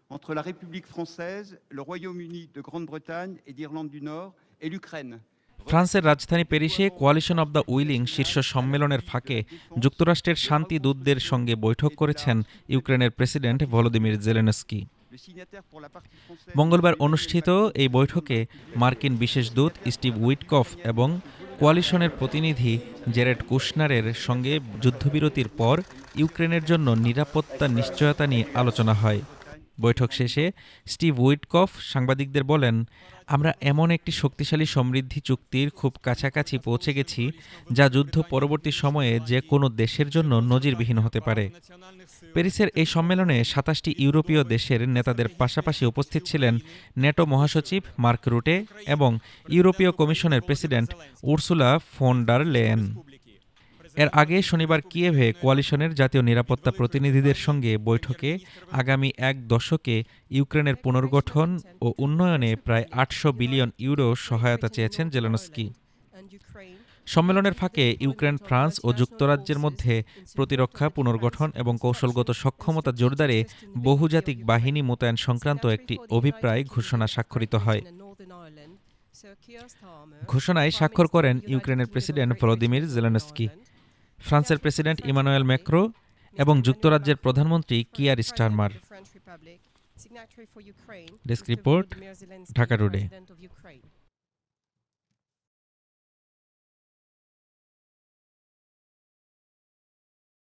entre la République française, le Royaume-Uni de Grande-Bretagne et d'Irlande du Nord et l'Ukraine. ফ্রান্সের রাজধানী প্যারিসে coalition of the willing শীর্ষ সম্মেলনের ফাঁকে যুক্তরাষ্ট্রের শান্তি দূতদের সঙ্গে বৈঠক করেছেন ইউক্রেনের প্রেসিডেন্ট ভলোদিমির জেলেনস্কি। মঙ্গলবার অনুষ্ঠিত এই বৈঠকে মার্কিন বিশেষ দূত স্টিভ উইটকফ এবং কোয়ালিশনের প্রতিনিধি জেরেড কুশনারের সঙ্গে যুদ্ধবিরতির পর ইউক্রেনের জন্য নিরাপত্তা নিশ্চয়তা নিয়ে আলোচনা হয়। বৈঠক শেষে স্টিভ উইটকফ সাংবাদিকদের বলেন, আমরা এমন একটি শক্তিশালী সমৃদ্ধি চুক্তির খুব কাছাকাছি পৌঁছে গেছি যা যুদ্ধ পরবর্তী সময়ে যে কোনো দেশের জন্য নজিরবিহীন হতে পারে। প্যারিসের এই সম্মেলনে ২৭টি ইউরোপীয় দেশের নেতাদের পাশাপাশি উপস্থিত ছিলেন ন্যাটো মহাসচিব মার্ক রুটে এবং ইউরোপীয় কমিশনের president Ursula von der Leyen. এর আগে শনিবার কিয়েভে কোয়ালিশনের জাতীয় নিরাপত্তা প্রতিনিধিদের সঙ্গে বৈঠকে আগামী এক দশকে ইউক্রেনের পুনর্গঠন ও উন্নয়নে প্রায় ৮০০ বিলিয়ন ইউরো সহায়তা চেয়েছেন জেলেনস্কি। সম্মেলনের ফাঁকে ইউক্রেন, ফ্রান্স ও যুক্তরাজ্যের মধ্যে প্রতিরক্ষা, পুনর্গঠন এবং কৌশলগত সক্ষমতা জোরদারে বহুজাতিক বাহিনী মোতায়েন সংক্রান্ত একটি অভিপ্রায় ঘোষণা স্বাক্ষরিত হয়। ঘোষণায় স্বাক্ষর করেন ইউক্রেনের প্রেসিডেন্ট ভলোদিমির জেলেনস্কি, ফ্রান্সের প্রেসিডেন্ট ইমানুয়েল ম্যাক্রো এবং যুক্তরাজ্যের প্রধানমন্ত্রী Keir Starmer. Desk report, Dhaka today.